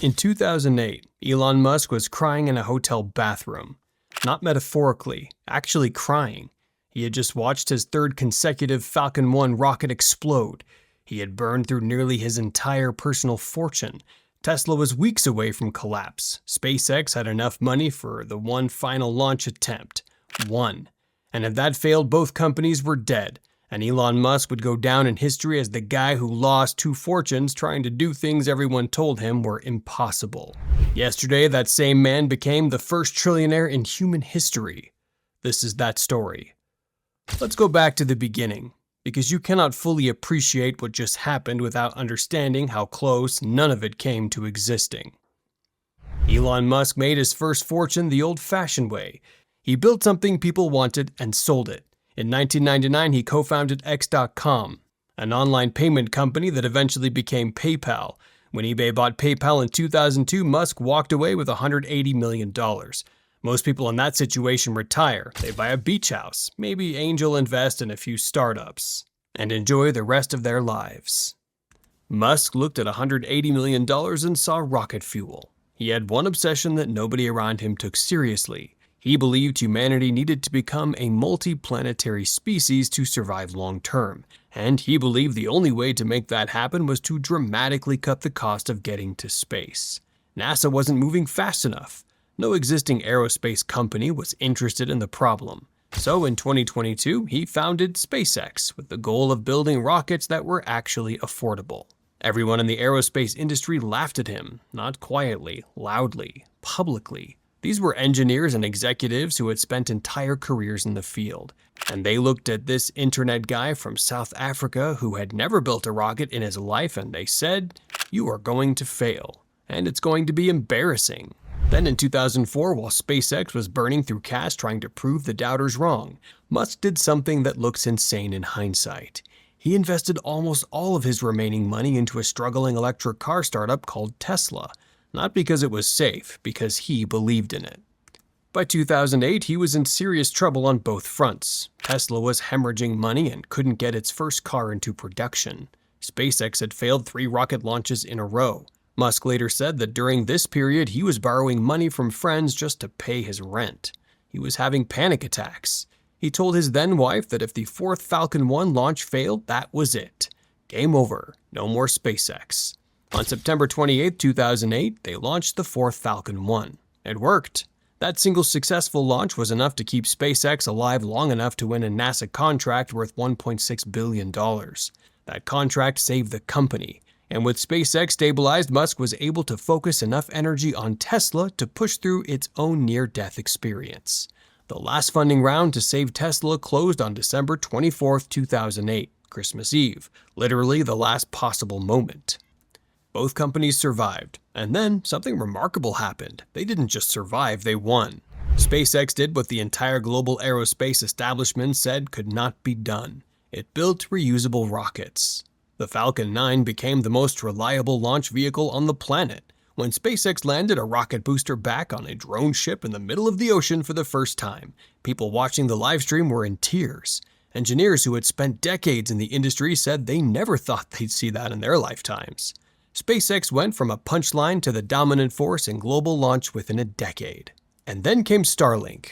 In 2008, Elon Musk was crying in a hotel bathroom. Not metaphorically, actually crying. He had just watched his third consecutive Falcon 1 rocket explode. He had burned through nearly his entire personal fortune. Tesla was weeks away from collapse. SpaceX had enough money for the one final launch attempt. One. And if that failed, both companies were dead. And Elon Musk would go down in history as the guy who lost two fortunes trying to do things everyone told him were impossible. Yesterday, that same man became the first trillionaire in human history. This is that story. Let's go back to the beginning, because you cannot fully appreciate what just happened without understanding how close none of it came to existing. Elon Musk made his first fortune the old-fashioned way. He built something people wanted and sold it. In 1999, he co-founded X.com, an online payment company that eventually became PayPal. When eBay bought PayPal in 2002, Musk walked away with $180 million. Most people in that situation retire. They buy a beach house, maybe angel invest in a few startups, and enjoy the rest of their lives. Musk looked at $180 million and saw rocket fuel. He had one obsession that nobody around him took seriously. He believed humanity needed to become a multi-planetary species to survive long-term, and he believed the only way to make that happen was to dramatically cut the cost of getting to space. NASA wasn't moving fast enough. No existing aerospace company was interested in the problem. So in 2022, he founded SpaceX with the goal of building rockets that were actually affordable. Everyone in the aerospace industry laughed at him, not quietly, loudly, publicly. These were engineers and executives who had spent entire careers in the field, and they looked at this internet guy from South Africa who had never built a rocket in his life and they said, "You are going to fail, and it's going to be embarrassing." Then in 2004, while SpaceX was burning through cash trying to prove the doubters wrong, Musk did something that looks insane in hindsight. He invested almost all of his remaining money into a struggling electric car startup called Tesla. Not because it was safe, because he believed in it. By 2008, he was in serious trouble on both fronts. Tesla was hemorrhaging money and couldn't get its first car into production. SpaceX had failed 3 rocket launches in a row. Musk later said that during this period, he was borrowing money from friends just to pay his rent. He was having panic attacks. He told his then-wife that if the 4th Falcon 1 launch failed, that was it. Game over. No more SpaceX. On September 28, 2008, they launched the 4th Falcon 1. It worked. That single successful launch was enough to keep SpaceX alive long enough to win a NASA contract worth $1.6 billion. That contract saved the company, and with SpaceX stabilized, Musk was able to focus enough energy on Tesla to push through its own near-death experience. The last funding round to save Tesla closed on December 24, 2008, Christmas Eve, literally the last possible moment. Both companies survived, and then something remarkable happened. They didn't just survive, they won. SpaceX did what the entire global aerospace establishment said could not be done. It built reusable rockets. The Falcon 9 became the most reliable launch vehicle on the planet. When SpaceX landed a rocket booster back on a drone ship in the middle of the ocean for the first time, people watching the livestream were in tears. Engineers who had spent decades in the industry said they never thought they'd see that in their lifetimes. SpaceX went from a punchline to the dominant force in global launch within a decade. And then came Starlink.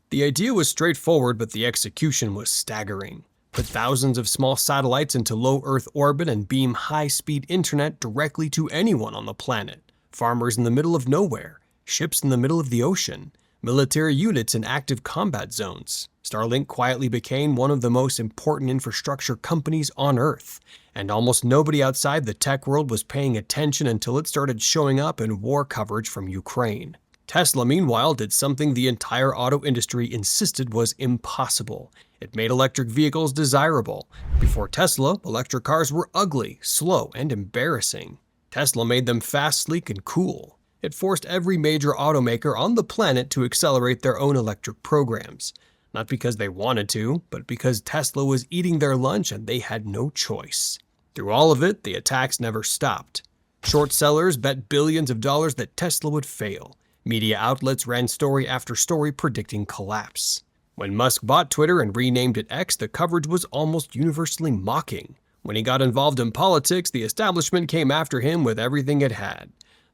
The idea was straightforward, but the execution was staggering. Put thousands of small satellites into low Earth orbit and beam high-speed internet directly to anyone on the planet. Farmers in the middle of nowhere, ships in the middle of the ocean, military units in active combat zones. Starlink quietly became one of the most important infrastructure companies on Earth, and almost nobody outside the tech world was paying attention until it started showing up in war coverage from Ukraine. Tesla, meanwhile, did something the entire auto industry insisted was impossible. It made electric vehicles desirable. Before Tesla, electric cars were ugly, slow, and embarrassing. Tesla made them fast, sleek, and cool. It forced every major automaker on the planet to accelerate their own electric programs. Not because they wanted to, but because Tesla was eating their lunch and they had no choice. Through all of it, the attacks never stopped. Short sellers bet billions of dollars that Tesla would fail. Media outlets ran story after story predicting collapse. When Musk bought Twitter and renamed it X, the coverage was almost universally mocking. When he got involved in politics, the establishment came after him with everything it had.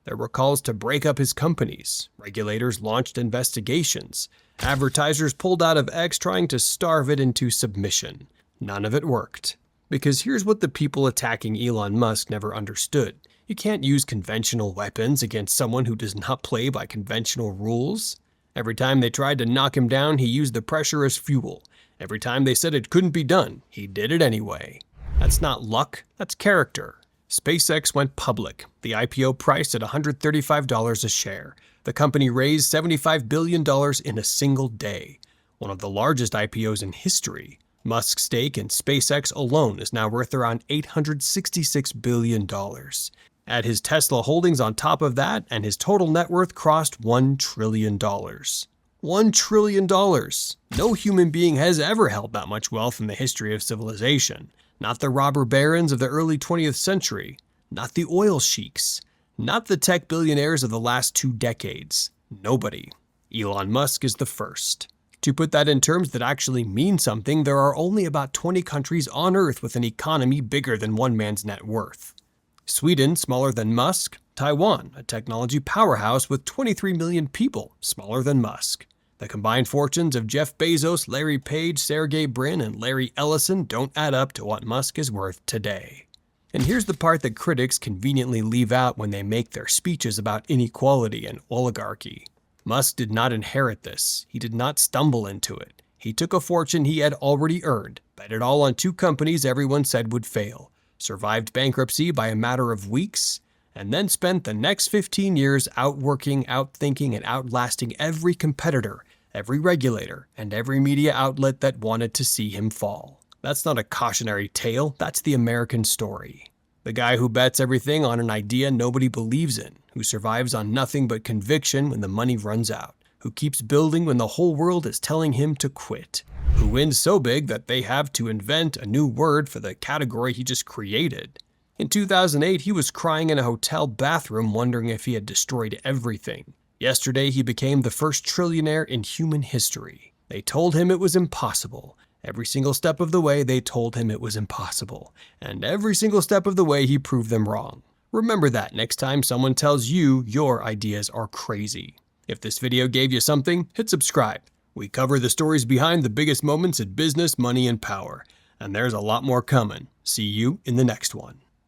There were calls to break up his companies. Regulators launched investigations. Advertisers pulled out of X trying to starve it into submission. None of it worked. Because here's what the people attacking Elon Musk never understood. You can't use conventional weapons against someone who does not play by conventional rules. Every time they tried to knock him down, he used the pressure as fuel. Every time they said it couldn't be done, he did it anyway. That's not luck, that's character. SpaceX went public, the IPO priced at $135 a share. The company raised $75 billion in a single day, one of the largest IPOs in history. Musk's stake in SpaceX alone is now worth around $866 billion. Add his Tesla holdings on top of that, and his total net worth crossed $1 trillion. $1 trillion! No human being has ever held that much wealth in the history of civilization. Not the robber barons of the early 20th century. Not the oil sheiks. Not the tech billionaires of the last 2 decades. Nobody. Elon Musk is the first. To put that in terms that actually mean something, there are only about 20 countries on Earth with an economy bigger than one man's net worth. Sweden, smaller than Musk. Taiwan, a technology powerhouse with 23 million people, smaller than Musk. The combined fortunes of Jeff Bezos, Larry Page, Sergey Brin, and Larry Ellison don't add up to what Musk is worth today. And here's the part that critics conveniently leave out when they make their speeches about inequality and oligarchy. Musk did not inherit this. He did not stumble into it. He took a fortune he had already earned, bet it all on 2 companies everyone said would fail, survived bankruptcy by a matter of weeks, and then spent the next 15 years outworking, outthinking, and outlasting every competitor, every regulator, and every media outlet that wanted to see him fall. That's not a cautionary tale, that's the American story. The guy who bets everything on an idea nobody believes in, who survives on nothing but conviction when the money runs out, who keeps building when the whole world is telling him to quit, who wins so big that they have to invent a new word for the category he just created. In 2008, he was crying in a hotel bathroom wondering if he had destroyed everything. Yesterday, he became the first trillionaire in human history. They told him it was impossible. Every single step of the way, they told him it was impossible. And every single step of the way, he proved them wrong. Remember that next time someone tells you your ideas are crazy. If this video gave you something, hit subscribe. We cover the stories behind the biggest moments in business, money, and power. And there's a lot more coming. See you in the next one.